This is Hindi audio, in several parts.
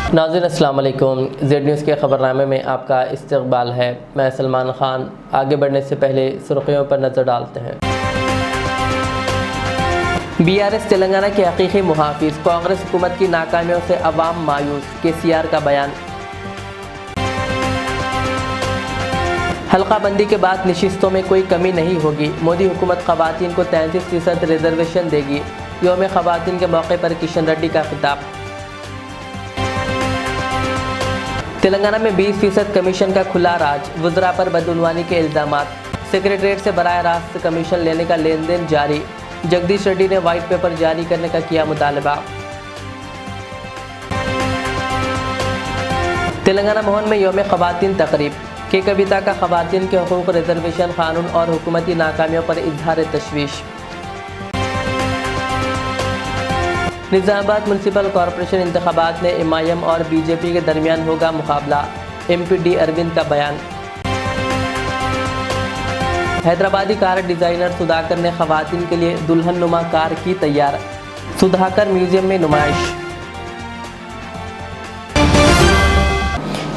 नाज़रीन अस्सलाम वालेकुम। जेड न्यूज़ के ख़बरनामे में आपका इस्तकबाल है। मैं सलमान ख़ान। आगे बढ़ने से पहले सुर्खियों पर नज़र डालते हैं। BRS तेलंगाना के हकीकी मुहाफिज, कांग्रेस हुकूमत की नाकामियों से अवाम मायूस, KCR का बयान। हल्का बंदी के बाद नशिस्तों में कोई कमी नहीं होगी, मोदी हुकूमत ख़वातीन को 33% रिजर्वेशन देगी। यौम ख़वातीन के मौके पर किशन रेड्डी का खिताब। तेलंगाना में 20% कमीशन का खुला राज, वज़रा पर बदउनवानी के इल्ज़ामात। सेक्रेटरीट से बराह रास्त कमीशन लेने का लेन देन जारी। जगदीश रेड्डी ने वाइट पेपर जारी करने का किया मुतालबा। तेलंगाना भवन में यौम ख़वातीन तकरीब। के कविता का ख़वातीन के हकूक़, रिजर्वेशन कानून और हुकूमती नाकामियों पर इजहार तशवीश। निज़ामाबाद म्यूनसिपल कॉरपोरेशन इंतखाबात में MIM और BJP के दरमियान होगा मुकाबला, MP D अरविंद का बयान। हैदराबादी कार डिज़ाइनर सुधाकर ने ख़वातीन के लिए दुल्हन नुमा कार की तैयार, सुधाकर म्यूज़ियम में नुमाइश।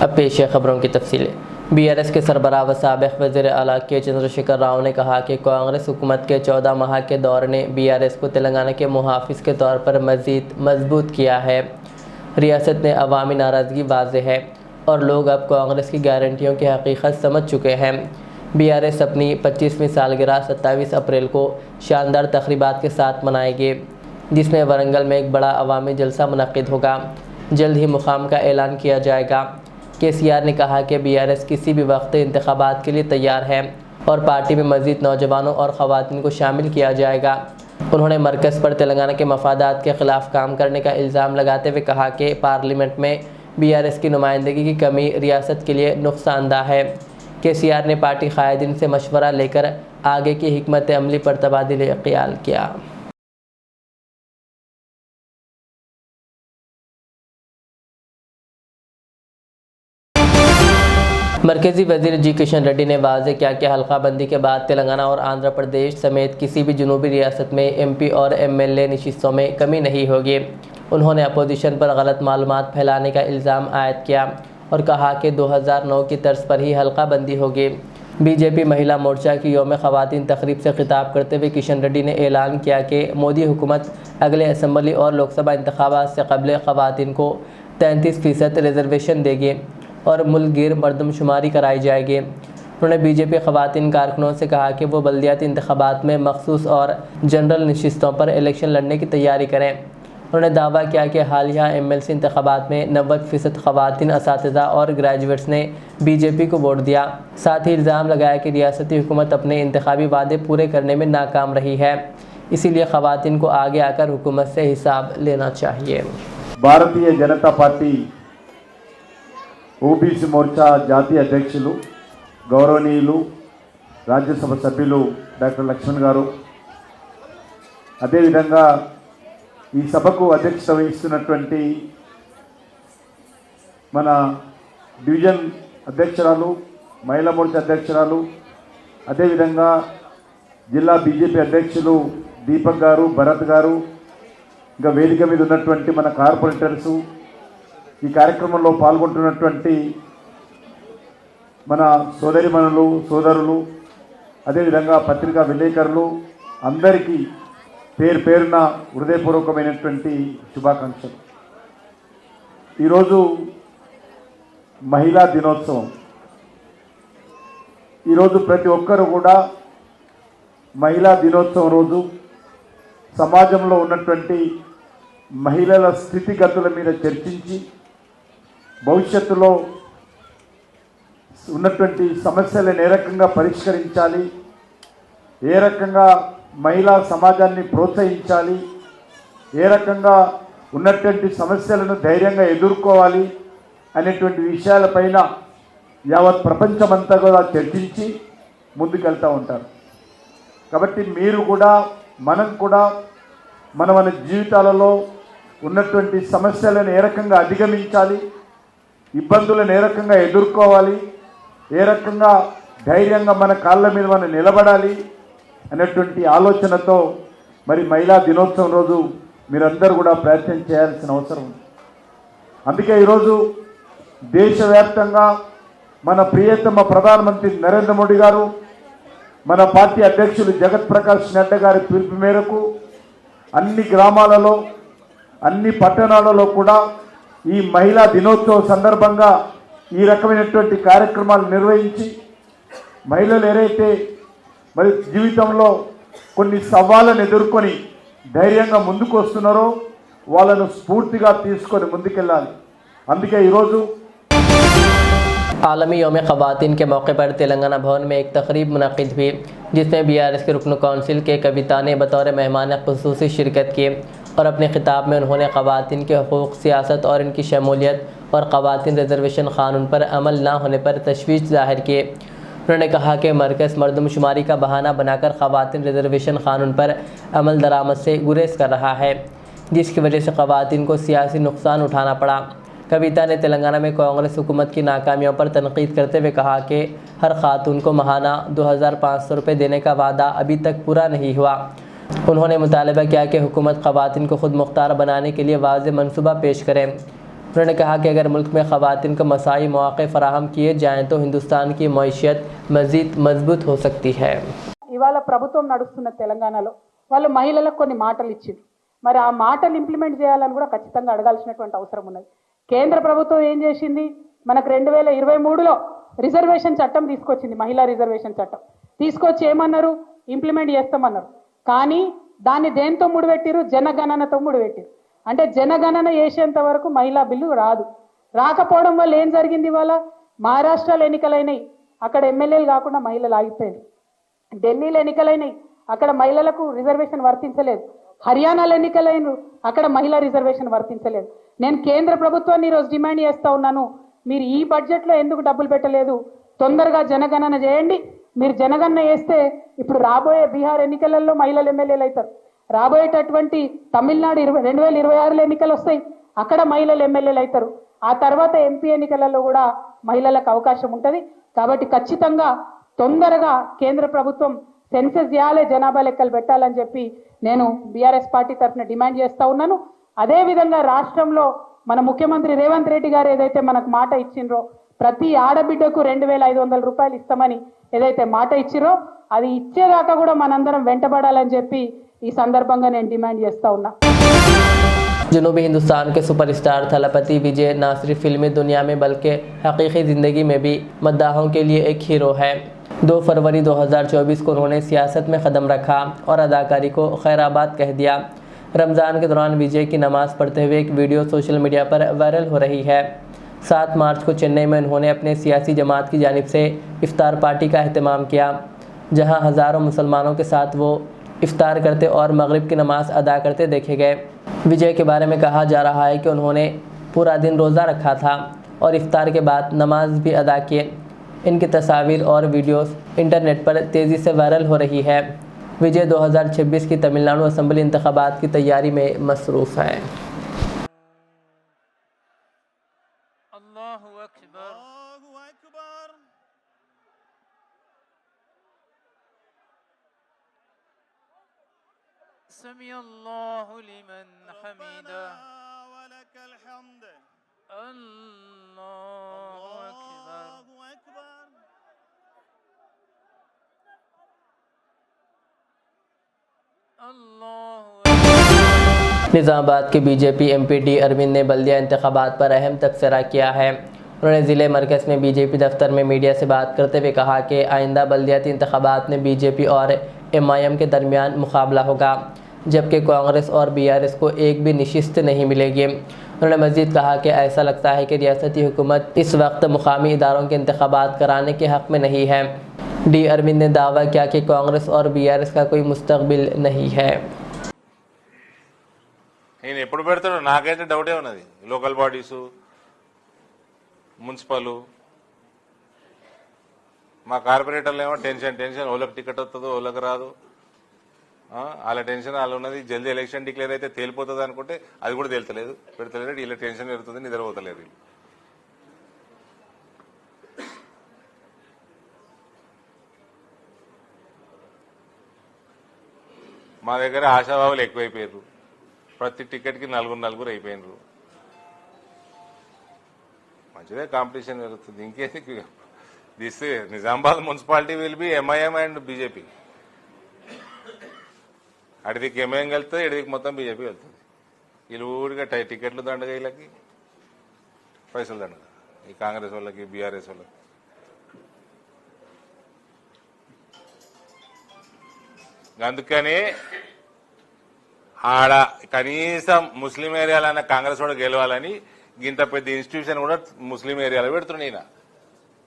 अब पेश है खबरों की तफसीलें। BRS के सरबराह व साबिक़ वज़ीर आला के चंद्रशेखर राव ने कहा कि कांग्रेस हुकूमत के 14 माह के दौर ने BRS को तेलंगाना के मुहाफ़िज़ के तौर पर मज़ीद मजबूत किया है। रियासत में अवामी नाराज़गी वाज़ेह है और लोग अब कांग्रेस की गारंटियों की हकीकत समझ चुके हैं। BRS अपनी 25वीं सालगिरह 27 अप्रैल को शानदार तक़रीबात के साथ मनाएगी, जिसमें वरंगल में एक बड़ा अवामी जलसा मुनक़्क़िद होगा। जल्द ही मुक़ाम का ऐलान किया जाएगा। KCR ने कहा कि BRS किसी भी वक्त इंतखाबात के लिए तैयार है और पार्टी में मज़ीद नौजवानों और ख़वातीन को शामिल किया जाएगा। उन्होंने मरकज़ पर तेलंगाना के मफादात के ख़िलाफ़ काम करने का इल्ज़ाम लगाते हुए कहा कि पार्लियामेंट में BRS की नुमाइंदगी की कमी रियासत के लिए नुकसानदा है। KCR ने पार्टी क़ायदीन से मशवरा लेकर आगे की हिकमत अमली पर तबादले ख्याल किया। मरकज़ी वज़ीर जी किशन रेड्डी ने वाज़ेह किया कि हल्का बंदी के बाद तेलंगाना और आंध्र प्रदेश समेत किसी भी जनूबी रियासत में MP और MLA नशिस्तों में कमी नहीं होगी। उन्होंने अपोजिशन पर गलत मालूमात फैलाने का इल्ज़ाम आयद किया और कहा कि 2009 की तर्ज पर ही हल्का बंदी होगी। BJP महिला मोर्चा की यौम ख़वातीन तक़रीब से खिताब करते हुए किशन रेड्डी ने ऐलान किया कि मोदी हुकूमत अगले असम्बली और लोकसभा इंतखाबात से क़ब्ल ख़वातीन को 33% रिजर्वेशन देगी और मुल्क गिर मरदमशुमारी कराई जाएगी। उन्होंने BJP ख़वातीन कारकुनों से कहा कि वो बल्दियाती इंतखाबात में मखसूस और जनरल नशिस्तों पर इलेक्शन लड़ने की तैयारी करें। उन्होंने दावा किया कि हालिया MLC इंतखाबात में 90% ख़वातीन असातिज़ा और ग्रेजुएट्स ने BJP को वोट दिया। साथ ही इल्ज़ाम लगाया कि रियासती हुकूमत अपने इंतखाबी वादे पूरे करने में नाकाम रही है, इसीलिए ख़वातीन को आगे आकर हुकूमत से हिसाब लेना चाहिए। भारतीय जनता पार्टी OBC మోర్చా జాతీయ అధ్యక్షులు గౌరవనీయులు రాజ్యసభ సభ్యులు డాక్టర్ లక్ష్మణ్ గారు, అదేవిధంగా ఈ సభకు అధ్యక్షత వహిస్తున్నటువంటి మన డివిజన్ అధ్యక్షురాలు, మహిళా మోర్చా అధ్యక్షురాలు, అదేవిధంగా జిల్లా BJP అధ్యక్షులు దీపక్ గారు, భరత్ గారు, ఇంకా వేదిక మీద ఉన్నటువంటి మన కార్పొరేటర్సు, ఈ కార్యక్రమంలో పాల్గొంటున్నటువంటి మన సోదరిమణులు, సోదరులు, అదేవిధంగా పత్రికా విలేకరులు అందరికీ పేరు పేరున హృదయపూర్వకమైనటువంటి శుభాకాంక్షలు. ఈరోజు మహిళా దినోత్సవం. ఈరోజు ప్రతి ఒక్కరు కూడా మహిళా దినోత్సవం రోజు సమాజంలో ఉన్నటువంటి మహిళల స్థితిగతుల మీద చర్చించి భవిష్యత్తులో ఉన్నటువంటి సమస్యలను ఏ రకంగా పరిష్కరించాలి, ఏ రకంగా మహిళా సమాజాన్ని ప్రోత్సహించాలి, ఏ రకంగా ఉన్నటువంటి సమస్యలను ధైర్యంగా ఎదుర్కోవాలి అనేటువంటి విషయాలపైన యావత్ ప్రపంచమంతా కూడా చర్చించి ముందుకెళ్తూ ఉంటారు. కాబట్టి మీరు కూడా, మనం కూడా మన జీవితాలలో ఉన్నటువంటి సమస్యలను ఏ రకంగా అధిగమించాలి, ఇబ్బందులను ఏ రకంగా ఎదుర్కోవాలి, ఏ రకంగా ధైర్యంగా మన కాళ్ళ మీద మనం నిలబడాలి అనేటువంటి ఆలోచనతో మరి మహిళా దినోత్సవం రోజు మీరందరూ కూడా ప్రయత్నం చేయాల్సిన అవసరం ఉంది. అందుకే ఈరోజు దేశవ్యాప్తంగా మన ప్రియతమ ప్రధానమంత్రి నరేంద్ర మోడీ గారు, మన పార్టీ అధ్యక్షులు జగత్ ప్రకాష్ నడ్డా గారి పిలుపు మేరకు అన్ని గ్రామాలలో, అన్ని పట్టణాలలో కూడా ఈ మహిళా దినోత్సవం సందర్భంగా ఈ రకమైనటువంటి కార్యక్రమాలు నిర్వహించి మహిళలు ఎవరైతే మరి జీవితంలో కొన్ని సవాళ్ళను ఎదుర్కొని ధైర్యంగా ముందుకు వస్తున్నారో వాళ్ళను స్ఫూర్తిగా తీసుకొని ముందుకెళ్ళాలి. అందుకే ఈరోజు आलमी योम ख़वातीन के मौके पर तेलंगाना भवन में एक तकरीब मुनक़िद हुई, जिसमें BRS के रुकन कौंसिल के कविता ने बतौर मेहमान ख़ुसूसी शिरकत की और अपने ख़िताब में उन्होंने ख़वातीन के हकूक़, सियासत और इनकी शमूलियत और ख़वातीन रिजर्वेशन क़ानून पर अमल ना होने पर तशवीश ज़ाहिर की। उन्होंने कहा कि मरकज़ मरदमशुमारी का बहाना बनाकर ख़वातीन रिजर्वेशन क़ानून पर अमल दरामद से गुरेज कर रहा है, जिसकी वजह से ख़वातीन को सियासी नुकसान उठाना पड़ा। कविता ने तेलंगाना में कांग्रेस हुकूमत की नाकामियों पर तनकीद करते हुए कहा कि हर खातून को महाना 2500 रुपये देने का वादा अभी तक पूरा नहीं हुआ। उन्होंने मुतालबा किया कि हुकूमत ख़वातीन को खुद मुख्तार बनाने के लिए वाज़ेह मनसूबा पेश करें। उन्होंने कहा कि अगर मुल्क में ख़वातीन को मसाई मौक़े फ़राहम किए जाएँ तो हिंदुस्तान की मईशत मज़ीद मजबूत हो सकती है। ఇవాళ ప్రభుత్వం నడుస్తున్న తెలంగాణలో వాళ్ళు మహిళలకు కొన్ని మాటలు ఇచ్చారు. మరి ఆ మాటలు ఇంప్లిమెంట్ చేయాలని కూడా ఖచ్చితంగా అడగాల్సినటువంటి అవసరం ఉన్నది. కేంద్ర ప్రభుత్వం ఏం చేసింది? మనకు 2023లో రిజర్వేషన్ చట్టం తీసుకొచ్చింది, మహిళా రిజర్వేషన్ చట్టం తీసుకొచ్చి ఏమన్నారు? ఇంప్లిమెంట్ చేస్తామన్నారు. కానీ దాన్ని దేంతో ముడిపెట్టిరు? జనగణనతో ముడిపెట్టిరు. అంటే జనగణన చేసేంత వరకు మహిళా బిల్లు రాదు. రాకపోవడం వల్ల ఏం జరిగింది? ఇవాళ మహారాష్ట్రలో ఎన్నికలైనవి, అక్కడ ఎమ్మెల్యేలు కాకుండా మహిళలు ఆగిపోయారు. ఢిల్లీలో ఎన్నికలైనవి, అక్కడ మహిళలకు రిజర్వేషన్ వర్తించలేదు. హర్యానాలో ఎన్నికలైన, అక్కడ మహిళా రిజర్వేషన్ వర్తించలేదు. నేను కేంద్ర ప్రభుత్వాన్ని ఈరోజు డిమాండ్ చేస్తూ ఉన్నాను, మీరు ఈ బడ్జెట్లో ఎందుకు డబ్బులు పెట్టలేదు? తొందరగా జనగణన చేయండి. మీరు జనగణన చేస్తే ఇప్పుడు రాబోయే బీహార్ ఎన్నికలలో మహిళలు ఎమ్మెల్యేలు అవుతారు. రాబోయేటటువంటి తమిళనాడు 2026లో ఎన్నికలు వస్తాయి, అక్కడ మహిళలు ఎమ్మెల్యేలు అవుతారు. ఆ తర్వాత ఎంపీ ఎన్నికలలో కూడా మహిళలకు అవకాశం ఉంటుంది. కాబట్టి ఖచ్చితంగా తొందరగా కేంద్ర ప్రభుత్వం సెన్సెస్ చేయాలి, జనాభా లెక్కలు పెట్టాలని చెప్పి నేను బీఆర్ఎస్ పార్టీ తరఫున డిమాండ్ చేస్తూ ఉన్నాను. అదేవిధంగా రాష్ట్రంలో మన ముఖ్యమంత్రి రేవంత్ రెడ్డి గారు ఏదైతే మనకు మాట ఇచ్చిండ్రో, ప్రతి ఆడబిడ్డకు 2500 రూపాయలు ఇస్తామని ఏదైతే మాట ఇచ్చిరో అది ఇచ్చేదాకా కూడా మనందరం వెంటబడాలని చెప్పి ఈ సందర్భంగా నేను డిమాండ్ చేస్తూ ఉన్నా. जनूबी हिंदुस्तान के सुपरस्टार थलपति विजय न सिर्फ फिल्मी दुनिया में बल्कि हकीकी ज़िंदगी में भी मद्दाहों के लिए एक हीरो है। 2 फरवरी 2024 को उन्होंने सियासत में कदम रखा और अदाकारी को खैराबाद कह दिया। रमज़ान के दौरान विजय की नमाज़ पढ़ते हुए एक वीडियो सोशल मीडिया पर वायरल हो रही है। 7 मार्च को चेन्नई में उन्होंने अपने सियासी जमात की जानिब से इफ्तार पार्टी का अहतमाम किया, जहां हज़ारों मुसलमानों के साथ वो इफ्तार करते और मगरिब की नमाज़ अदा करते देखे गए। विजय के बारे में कहा जा रहा है कि उन्होंने पूरा दिन रोज़ा रखा था और इफ्तार के बाद नमाज भी अदा किए। इनकी तस्वीर और वीडियोस इंटरनेट पर तेज़ी से वायरल हो रही है। विजय 2026 की तमिलनाडु असम्बली इंतखाबात की तैयारी में मसरूफ़ है। अल्लाहु अकबर, अल्लाहु अकबर। समी अल्लाहु लिमन हमीदा वलकल हम्द। अल्लाहु अकबर, अल्लाहु अकबर। निज़ामाबाद के बीजेपी एमपी डी अरविंद ने बल्दिया इंतखाबात पर अहम तबसरा किया है। उन्होंने ज़िले मरकज़ में बीजेपी दफ्तर में मीडिया से बात करते हुए कहा कि आइंदा बल्दियाती इंतखाबात में बीजेपी और एमआईएम के दरमियान मुकाबला होगा, जबकि कांग्रेस और बीआरएस को एक भी नशिस्त नहीं मिलेगी। उन्होंने मज़ीद कहा कि ऐसा लगता है कि रियासती हुकूमत इस वक्त मुकामी इदारों के इंतखाबात कराने के हक़ में नहीं है। डी अरविंद ने दावा किया कि कांग्रेस और बीआरएस का कोई मुस्तकबिल नहीं है। నేను ఎప్పుడు పెడతాడో నాకైతే డౌటే ఉన్నది. లోకల్ బాడీసు, మున్సిపల్, మా కార్పొరేటర్లు ఏమో టెన్షన్ ఓళ్ళకి టికెట్ వస్తుందో ఓళ్ళకి రాదు, వాళ్ళ టెన్షన్ వాళ్ళు ఉన్నది. జల్దీ ఎలక్షన్ డిక్లేర్ అయితే తేలిపోతుంది అనుకుంటే అది కూడా తేల్తలేదు, పెడతలేదు. వీళ్ళ టెన్షన్ పెడుతుంది, నిద్రపోతలేదు. మా దగ్గర ఆశాభావులు ఎక్కువైపోయారు. ప్రతి టికెట్కి నలుగురు అయిపోయినారు. మంచిదే, కాంపిటీషన్ పెరుగుతుంది. ఇంకేంది this Nizamabad municipality will be MIM and BJP. అడిదికి ఎంఐఎం వెళ్తుంది, ఇడిదికి మొత్తం బీజేపీ వెళ్తుంది. వీళ్ళు ఊరిగా టికెట్లు దండగా, వీళ్ళకి పైసలు దండగా, ఈ కాంగ్రెస్ వాళ్ళకి బీఆర్ఎస్ వాళ్ళకి. అందుకని ఆడ కనీసం ముస్లిం ఏరియాలన్న కాంగ్రెస్ వాడు గెలవాలని ఇంత పెద్ద ఇన్స్టిట్యూషన్ కూడా ముస్లిం ఏరియాలో పెడుతున్నాయి.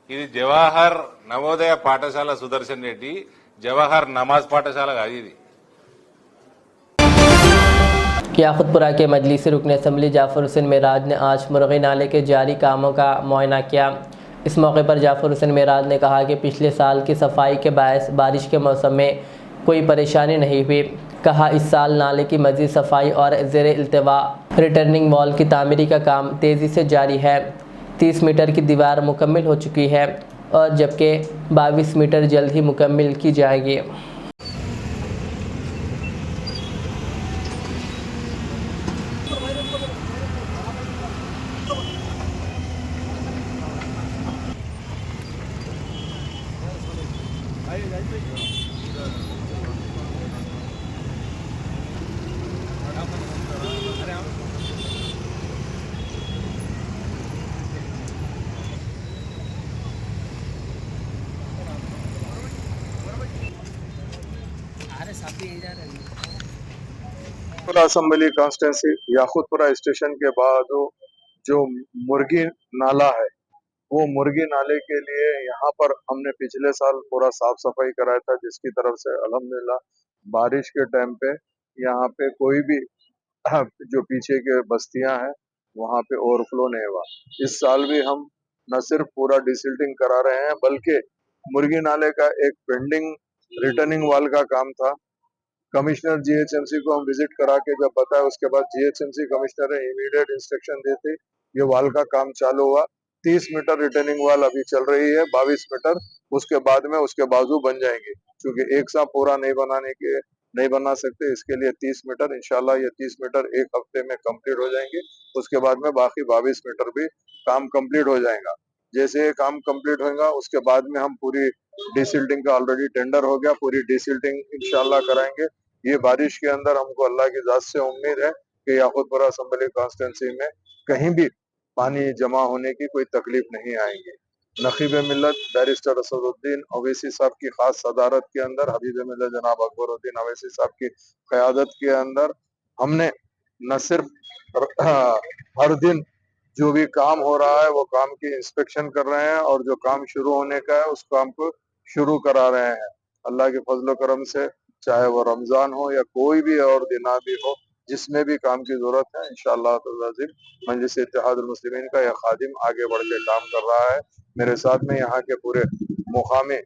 ఇది జవహర్ నవోదయ పాఠశాల సుదర్శన్ రెడ్డి, జవహర్ నమాజ్ పాఠశాల కాదు ఇది. याकुतपुरा के मजलिसी रुकन असम्बली जाफर हुसैन मेराज ने आज मुर्गी नाले के जारी कामों का मुआयना किया। इस मौके पर जाफर हुसैन मेराज ने कहा कि पिछले साल की सफाई के बायस बारिश के मौसम में कोई परेशानी नहीं हुई। कहा इस साल नाले की मजीद सफाई और ज़ेर इल्तवा रिटर्निंग वॉल की तामीरी का काम तेज़ी से जारी है। 30 मीटर की दीवार मुकम्मल हो चुकी है और जबकि 22 मीटर जल्द ही मुकम्मल की जाएगी। असेंबली कॉन्स्टिट्यूंसी याकुतपुरा स्टेशन के बाद जो मुर्गी नाला है, वो मुर्गी नाले के लिए यहाँ पर हमने पिछले साल पूरा साफ सफाई कराया था, जिसकी तरफ से अल्हम्दुलिल्लाह बारिश के टाइम पे यहाँ पे कोई भी जो पीछे के बस्तियां हैं वहाँ पे ओवरफ्लो नहीं हुआ। इस साल भी हम न सिर्फ पूरा डिसिल्टिंग करा रहे हैं, बल्कि मुर्गी नाले का एक पेंडिंग रिटर्निंग वाल का काम था। कमिश्नर जीएचएमसी को हम विजिट करा के जब बताया, उसके बाद जीएचएमसी कमिश्नर ने इमीडिएट इंस्ट्रक्शन देते, ये वाल का काम चालू हुआ। 30 मीटर रिटर्निंग वाल अभी चल रही है, 22 मीटर उसके बाद में उसके बाजू बन जाएंगे, क्योंकि एक साथ पूरा नहीं बना सकते, इसके लिए 30 मीटर इंशाल्लाह ये 30 मीटर एक हफ्ते में कंप्लीट हो जाएंगे। उसके बाद में बाकी 22 मीटर भी काम कंप्लीट हो जाएगा। जैसे ये काम कंप्लीट होगा उसके बाद में हम पूरी डिसिल्टिंग का ऑलरेडी टेंडर हो गया, पूरी डिसिल्टिंग इंशाल्लाह कराएंगे। ये बारिश के अंदर हमको अल्लाह की जात से उम्मीद है कि याकुतपुरा असेंबली कॉन्स्टिट्यूंसी में कहीं भी पानी जमा होने की कोई तकलीफ नहीं आएगी। नकीब मिल्लत बैरिस्टर असदुद्दीन ओवैसी साहब की खास सदारत के अंदर, हबीब मिल्लत जनाब अकबरुद्दीन ओवैसी साहब की क़यादत के अंदर हमने न सिर्फ हर दिन जो भी काम हो रहा है वो काम की इंस्पेक्शन कर रहे हैं, और जो काम शुरू होने का है उस काम को शुरू करा रहे हैं। अल्लाह के फजल करम से चाहे वो रमजान हो या कोई भी और दिना भी हो, जिसमें भी काम की जरूरत है इंशाअल्लाह मजलिस इत्तेहादुल मुस्लिमीन का यह खादिम आगे बढ़ के काम कर रहा है। मेरे साथ में यहाँ के पूरे मुकामी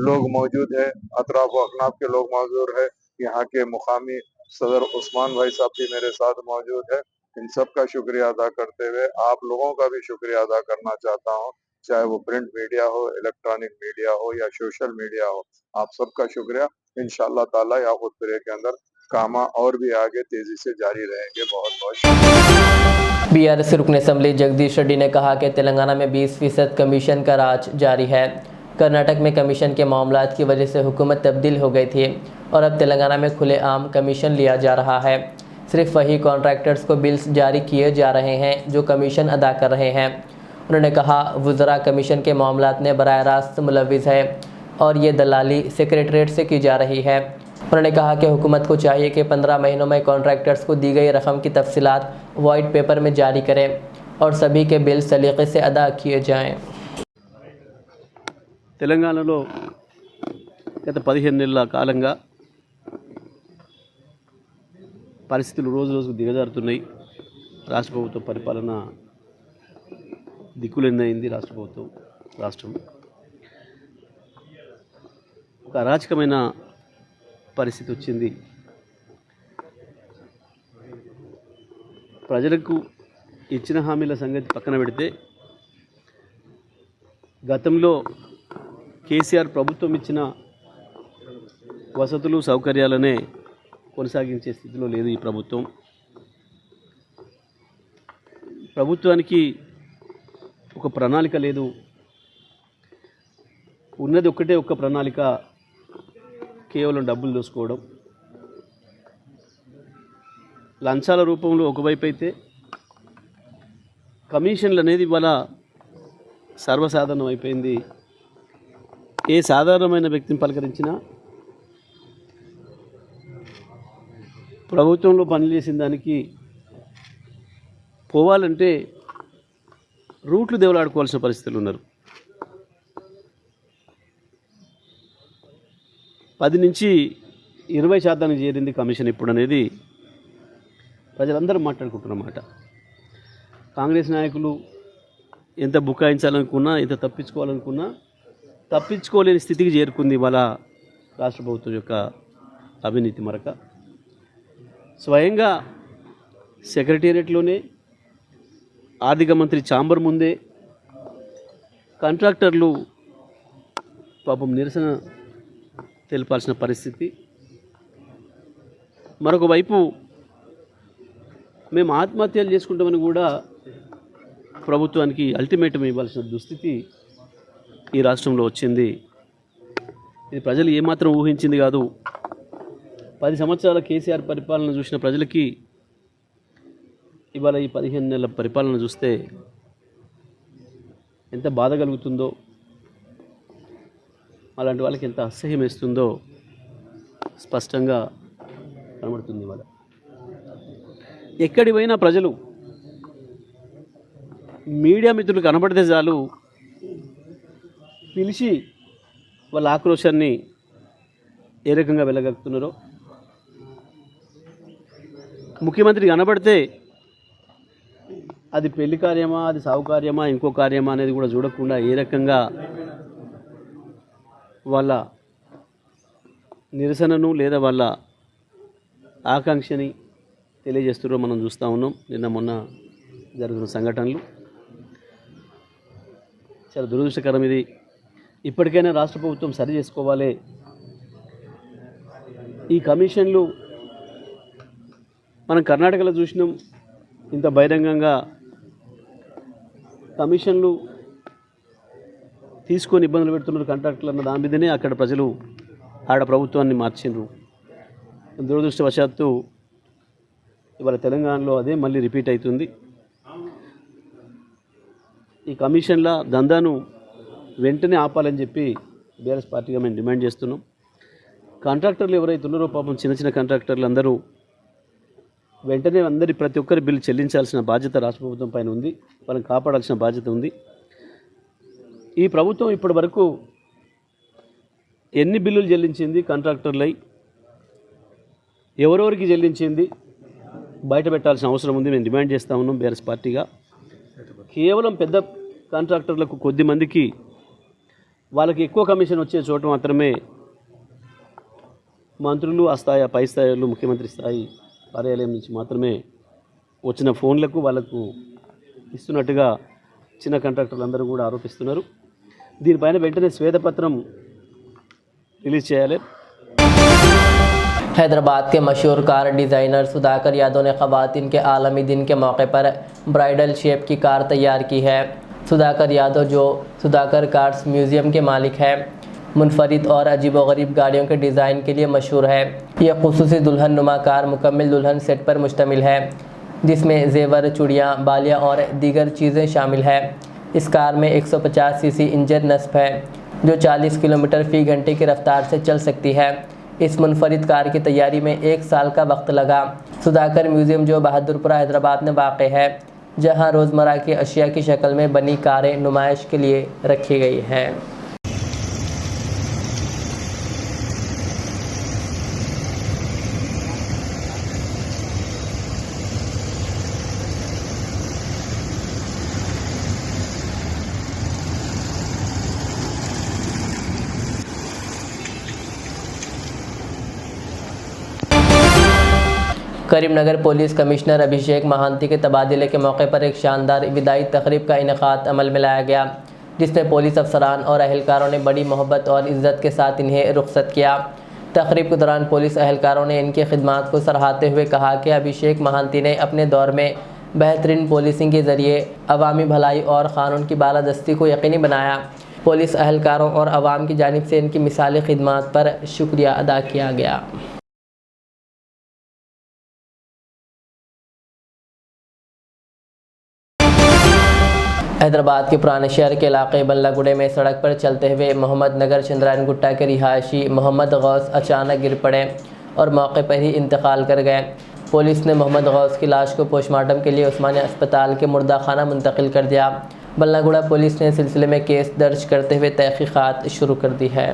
लोग मौजूद है, अतराफ व अकनाफ के लोग मौजूद है। यहाँ के मुकामी सदर उस्मान भाई साहब भी मेरे साथ मौजूद है। इन सब का शुक्रिया अदा करते हुए आप लोगों का भी शुक्रिया अदा करना चाहता हूँ, चाहे वो प्रिंट मीडिया हो, इलेक्ट्रॉनिक मीडिया हो या सोशल मीडिया हो, आप सबका शुक्रिया। इंशाअल्लाह ताला याकुतपुरे के अंदर कामा और भी आगे तेजी से जारी रहेंगे। बहुत बहुत शुक्रिया। बीआरएस रुकन असम्बली जगदीश रेड्डी ने कहा कि तेलंगाना में 20% कमीशन का राज जारी है। कर्नाटक में कमीशन के मामलात की वजह से हुकूमत तब्दील हो गई थी और अब तेलंगाना में खुलेआम कमीशन लिया जा रहा है। सिर्फ वही कॉन्ट्रैक्टर्स को बिल्स जारी किए जा रहे हैं जो कमीशन अदा कर रहे हैं। उन्होंने कहा वज़रा कमीशन के मामलात में बराह रास्त मुलविज़ है और ये दलाली सेक्रेटरीट से की जा रही है। उन्होंने कहा कि हुकूमत को चाहिए कि 15 महीनों में कॉन्ट्रैक्टर्स को दी गई रकम की तफसीलात वाइट पेपर में जारी करें और सभी के बिल सलीक़े से अदा किए जाएँ। తెలంగాణలో గత 15 నెలల కాలంగా పరిస్థితులు రోజు రోజుకు దిగజారుతున్నాయి. రాష్ట్ర ప్రభుత్వ పరిపాలన దిక్కులెన్నైంది. రాష్ట్రం ఒక అరాచకమైన పరిస్థితి వచ్చింది. ప్రజలకు ఇచ్చిన హామీల సంగతి పక్కన పెడితే గతంలో కేసీఆర్ ప్రభుత్వం ఇచ్చిన వసతులు సౌకర్యాలనే కొనసాగించే స్థితిలో లేదు ఈ ప్రభుత్వం. ప్రభుత్వానికి ఒక ప్రణాళిక లేదు. ఉన్నది ఒక్కటే ఒక్క ప్రణాళిక, కేవలం డబ్బులు దోసుకోవడం. లంచాల రూపంలో ఒకవైపు అయితే కమిషన్లు అనేది ఇవాళ సర్వసాధారణం అయిపోయింది. ఏ సాధారణమైన వ్యక్తిని పలకరించినా ప్రభుత్వంలో పనిచేసిన దానికి పోవాలంటే రూట్లు దేవులాడుకోవాల్సిన పరిస్థితులు ఉన్నారు. 10 నుంచి 20% చేరింది కమిషన్ ఇప్పుడు అనేది ప్రజలందరూ మాట్లాడుకుంటున్నమాట. కాంగ్రెస్ నాయకులు ఎంత బుకాయించాలనుకున్నా, ఎంత తప్పించుకోవాలనుకున్నా తప్పించుకోలేని స్థితికి చేరుకుంది ఇవాళ రాష్ట్ర ప్రభుత్వం యొక్క అవినీతి మరక. స్వయంగా సెక్రటేరియట్లోనే ఆర్థిక మంత్రి ఛాంబర్ ముందే కాంట్రాక్టర్లు పాపం నిరసన తెలపాల్సిన పరిస్థితి. మరొక వైపు మేము ఆత్మహత్యలు చేసుకుంటామని కూడా ప్రభుత్వానికి అల్టిమేటం ఇవ్వాల్సిన దుస్థితి ఈ రాష్ట్రంలో వచ్చింది. ఇది ప్రజలు ఏమాత్రం ఊహించింది కాదు. 10 సంవత్సరాల కేసీఆర్ పరిపాలన చూసిన ప్రజలకి ఇవాళ ఈ 15 నెలల పరిపాలన చూస్తే ఎంత బాధ కలుగుతుందో, అలాంటి వాళ్ళకి ఎంత అసహ్యం వేస్తుందో స్పష్టంగా కనబడుతుంది. ఇవాళ ఎక్కడి పోయినా ప్రజలు మీడియా మిత్రులు కనబడితే చాలు పిలిచి వాళ్ళ ఆక్రోశాన్ని ఏ రకంగా వెళ్ళగలుగుతున్నారో, ముఖ్యమంత్రి కనబడితే అది పెళ్లి కార్యమా, అది సాగు కార్యమా, ఇంకో కార్యమా అనేది కూడా చూడకుండా ఏ రకంగా వాళ్ళ నిరసనను లేదా వాళ్ళ ఆకాంక్షని తెలియజేస్తున్నారో మనం చూస్తూ ఉన్నాం. నిన్న మొన్న జరుగుతున్న సంఘటనలు చాలా దురదృష్టకరం. ఇది ఇప్పటికైనా రాష్ట్ర ప్రభుత్వం సరి చేసుకోవాలి. ఈ కమిషన్లు మనం కర్ణాటకలో చూసినాం, ఇంత బహిరంగంగా కమిషన్లు తీసుకొని ఇబ్బందులు పెడుతున్నారు కాంట్రాక్టర్లు అన్న దాని మీదనే అక్కడ ప్రజలు ఆడ ప్రభుత్వాన్ని మార్చిండ్రు. దురదృష్టవశాత్తు ఇవాళ తెలంగాణలో అదే మళ్ళీ రిపీట్ అవుతుంది. ఈ కమిషన్ల దందాను వెంటనే ఆపాలని చెప్పి బీఆర్ఎస్ పార్టీగా మేము డిమాండ్ చేస్తున్నాం. కాంట్రాక్టర్లు ఎవరైతే ఉన్నారో పాపం చిన్న చిన్న కాంట్రాక్టర్లు అందరూ వెంటనే ప్రతి ఒక్కరి బిల్లు చెల్లించాల్సిన బాధ్యత రాష్ట్ర ప్రభుత్వం పైన ఉంది. వాళ్ళని కాపాడాల్సిన బాధ్యత ఉంది. ఈ ప్రభుత్వం ఇప్పటి వరకు ఎన్ని బిల్లులు చెల్లించింది కాంట్రాక్టర్లై, ఎవరెవరికి చెల్లించింది బయట పెట్టాల్సిన అవసరం ఉంది. మేము డిమాండ్ చేస్తూ ఉన్నాం బీఆర్ఎస్ పార్టీగా. కేవలం పెద్ద కాంట్రాక్టర్లకు కొద్ది మందికి వాళ్ళకి ఎక్కువ కమిషన్ వచ్చే చోట మాత్రమే మంత్రులు ఆ స్థాయి, పై స్థాయిలో ముఖ్యమంత్రి స్థాయి కార్యాలయం నుంచి మాత్రమే వచ్చిన ఫోన్లకు వాళ్ళకు ఇస్తున్నట్టుగా చిన్న కాంట్రాక్టర్లు అందరూ కూడా ఆరోపిస్తున్నారు. దీనిపైన వెంటనే శ్వేతపత్రం రిలీజ్ చేయాలి. हैदराबाद के मशहूर कार डिज़ाइनर सुधाकर यादव ने ख़वातीन के आलमी दिन के मौके पर ब्राइडल शेप की कार तैयार की है। सुधाकर यादव, जो सुधाकर कार्स म्यूज़ियम के मालिक हैं, मुनफरिद और अजीबोगरीब गाड़ियों के डिज़ाइन के लिए मशहूर है। यह खुसूसी दुल्हन नुमा कार मुकम्मल दुल्हन सेट पर मुश्तमिल है, जिसमें जेवर, चूड़ियाँ, बालियाँ और दीगर चीज़ें शामिल हैं। इस कार में 150 सीसी इंजन नस्ब है, जो 40 किलोमीटर फ़ी घंटे की रफ्तार से चल सकती है। इस मुनफरिद कार की तैयारी में 1 साल का वक्त लगा। सुधाकर म्यूज़ियम, जो बहादुरपुरा हैदराबाद में वाक़ है, जहां रोज़मर्रा की अशिया की शक्ल में बनी कारें नुमाइश के लिए रखी गई हैं। करीमनगर पुलिस कमिश्नर अभिषेक महांती के तबादले के मौके पर एक शानदार विदाई तकरीब का इनेकाद अमल में लाया गया, जिसमें पुलिस अफसरान और अहलकारों ने बड़ी मोहब्बत और इज़्ज़त के साथ इन्हें रुखसत किया। तकरीब के दौरान पुलिस अहलकारों ने इनकी खिदमात को सराहते हुए कहा कि अभिषेक महांती ने अपने दौर में बेहतरीन पुलिसिंग के ज़रिए अवामी भलाई और क़ानून की बालादस्ती को यकीनी बनाया। पुलिस अहलकारों और अवाम की जानिब से इनकी मिसाली खिदमत पर शुक्रिया अदा किया गया। हैदराबाद के पुराने शहर के इलाके बल्लागुड़े में सड़क पर चलते हुए मोहम्मद नगर चंद्रायन गुट्टा के रिहायशी मोहम्मद गौस अचानक गिर पड़े और मौके पर ही इंतकाल कर गए। पुलिस ने मोहम्मद गौस की लाश को पोस्टमार्टम के लिए उस्मानिया अस्पताल के मुर्दा खाना मुंतकिल कर दिया। बल्लागुड़ा पुलिस ने सिलसिले में केस दर्ज करते हुए तहकीकात शुरू कर दी है।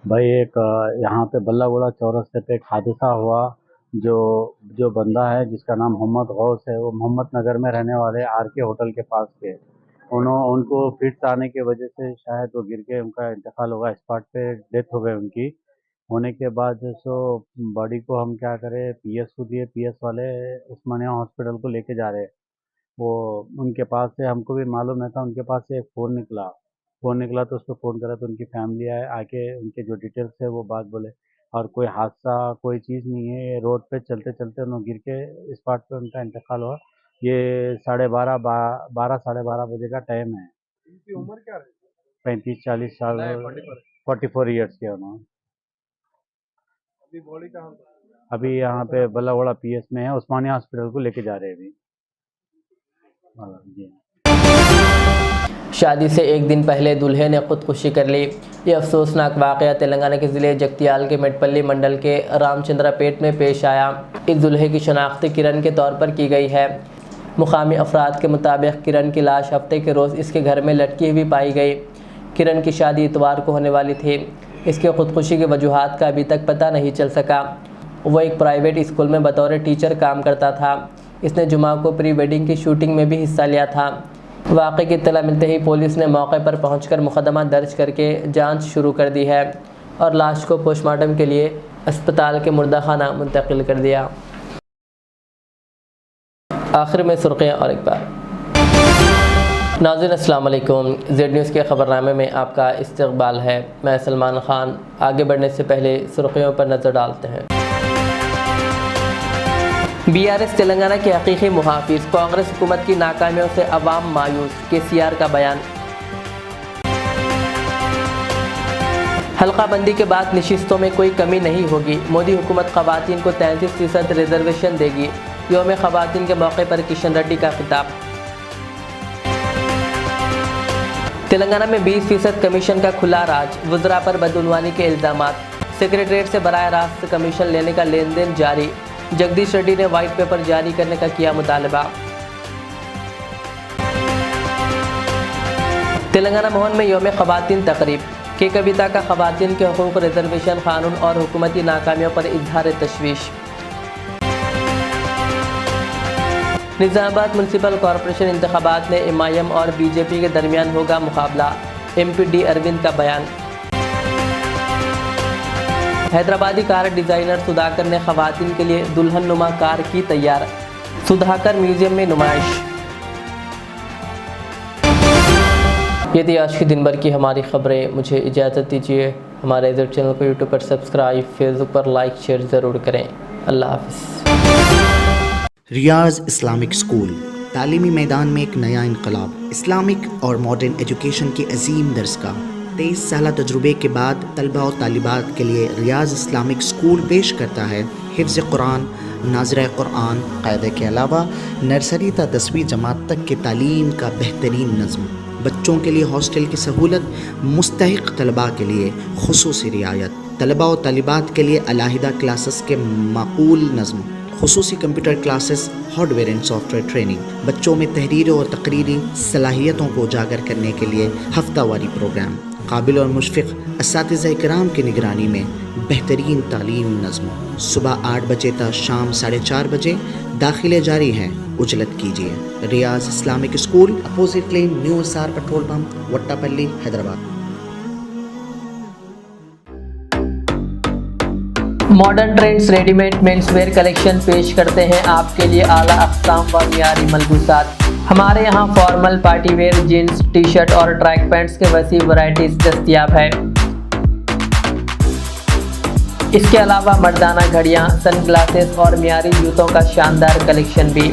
भाई एक यहाँ पे बल्लागुड़ा चौरस्ते पे एक हादसा हुआ। जो बंदा है जिसका नाम मोहम्मद गौस है, वो मोहम्मद नगर में रहने वाले आरके होटल के पास के। उनको फिट्स आने की वजह से शायद वो गिर के उनका इंतकाल होगा, स्पॉट पे डेथ हो गई उनकी। होने के बाद सो बॉडी को हम क्या करें, पीएस को दिए। पीएस वाले उस्मानिया हॉस्पिटल को लेके जा रहे हैं। वो उनके पास से हमको भी मालूम नहीं था, उनके पास से एक फ़ोन निकला तो उसको फ़ोन करा तो उनकी फैमिली आए, आके उनके जो डिटेल्स है वो बात बोले। और कोई हादसा कोई चीज़ नहीं है, ये रोड पे चलते चलते उन्होंने गिर के स्पॉट पे उनका इंतकाल हुआ। ये 12:30 बजे का टाइम है। इनकी उम्र क्या है? 35-40 साल, 44 ईयर्स के उन्होंने। अभी बॉडी कहाँ पर? अभी यहाँ पे बल्लागुड़ा पीएस में है, उस्मानिया हॉस्पिटल को लेके जा रहे हैं अभी। जी। शादी से एक दिन पहले दूल्हे ने खुदकुशी कर ली। ये अफसोसनाक वाक़या तेलंगाना के ज़िले जगतियाल के मेटपल्ली मंडल के रामचंद्रापेट में पेश आया। इस दूल्हे की शनाख्त किरण के तौर पर की गई है। मुकामी अफराद के मुताबिक किरण की लाश हफ्ते के रोज़ इसके घर में लटकी हुई पाई गई। किरण की शादी इतवार को होने वाली थी। इसके खुदकुशी के वजूहात का अभी तक पता नहीं चल सका। वो एक प्राइवेट स्कूल में बतौर टीचर काम करता था। इसने जुमा को प्री वेडिंग की शूटिंग में भी हिस्सा लिया था। वाक़े की इत्तला मिलते ही पुलिस ने मौके पर पहुंचकर मुकदमा दर्ज करके जांच शुरू कर दी है और लाश को पोस्टमार्टम के लिए अस्पताल के मुर्दा खाना मुंतकिल कर दिया। आखिर में सुर्खियाँ और एक बार। नाज़रीन अस्सलाम वालेकुम। ज़ेड न्यूज़ के ख़बरनामे में आपका इस्तकबाल है। मैं सलमान ख़ान। आगे बढ़ने से पहले सुर्खियों पर नज़र डालते हैं। बीआरएस तेलंगाना के हकीकी मुहाफिज, कांग्रेस हुकूमत की नाकामियों से अवाम मायूस, केसीआर का बयान। हल्काबंदी के बाद नशिस्तों में कोई कमी नहीं होगी, मोदी हुकूमत ख़वातीन को 33% रिजर्वेशन देगी। यौम ख़वातीन के मौके पर किशन रेड्डी का खिताब। तेलंगाना में 20% कमीशन का खुला राज, वज़रा पर बदउनवानी के इल्ज़ामात। सेक्रेटरीट से बराह रास्त कमीशन लेने का लेन देन जारी। जगदीश रेड्डी ने वाइट पेपर जारी करने का किया मुतालबा। तेलंगाना भवन में यौम ख़वातीन तकरीब। के कविता का ख़वातीन के हकूक़, रिजर्वेशन कानून और हुकूमती नाकामियों पर इजहार तशवीश। निज़ामाबाद म्यूनसिपल कॉरपोरेशन इंतखाबात में MIM और BJP के दरमियान होगा मुकाबला, MP D अरविंद का बयान। हैदराबादी कार डिज़ाइनर सुधाकर ने ख़वातीन के लिए दुल्हन नुमा कार की तैयार, सुधाकर म्यूज़ियम में नुमाइश। ये थी आज की दिन भर की हमारी ख़बरें। मुझे इजाज़त दीजिए। हमारे ज़ेड चैनल को यूट्यूब पर सब्सक्राइब, फेसबुक पर लाइक शेयर ज़रूर करें। अल्लाह हाफ़िज़। रियाज इस्लामिक स्कूल, तालीमी मैदान में एक नया इनकलाब। इस्लामिक और मॉडर्न एजुकेशन की अजीम दरसगाह। 23 साल तजुर्बे के बाद तलबा और तालिबात के लिए रियाज इस्लामिक स्कूल पेश करता है हिफ्ज़ कुरान, नाज़िरा कुरान, क़ायदे के अलावा नर्सरी ता 10वीं जमात तक की तालीम का बेहतरीन नज़्म। बच्चों के लिए हॉस्टल की सहूलत, मुस्तहिक़ तलबा के लिए खुसूसी रियायत। तलबा और तालिबात के लिए अलहदा क्लासेस के माकूल नज़्म, खुसूसी computer classes, hardware and software training. बच्चों में तहरीरी और तकरीरी सलाहियतों को उजागर करने के लिए हफ्तावारी प्रोग्राम। काबिल और मुशफ़िक़ असातिज़ा इकराम की निगरानी में बेहतरीन तालीम नज़्म। सुबह 8 बजे तक शाम 4:30 बजे दाखिले जारी हैं। उजलत कीजिए। Riyaz Islamic school, opposite lane, new SR petrol pump, वट्टापल्ली, Hyderabad. Modern trends readymade menswear collection पेश करते हैं आपके लिए आला अक़साम व मियारी मलबूसात। हमारे यहाँ formal party wear jeans T shirt और ट्रैक पैंट्स के वसी वैरायटीज दस्तयाब है। इसके अलावा मर्दाना घड़ियाँ, सनग्लासेस और मियारी जूतों का शानदार कलेक्शन भी।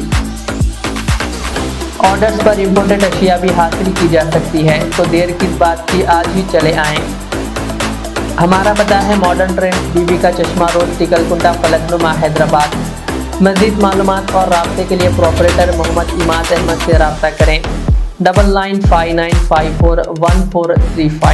ऑर्डर्स पर इम्पोर्टेड अशिया भी हासिल की जा सकती है, तो देर किस बात की, आज ही चले आएँ। हमारा पता है मॉडर्न ट्रेंड्स, बीबी का चश्मा रोड, टिकलकुंटा, फलकनुमा, हैदराबाद। मज़ीद मालूमात और राब्ते के लिए प्रोपरेटर मोहम्मद इमाद अहमद से रब्ता करें। 9959541435।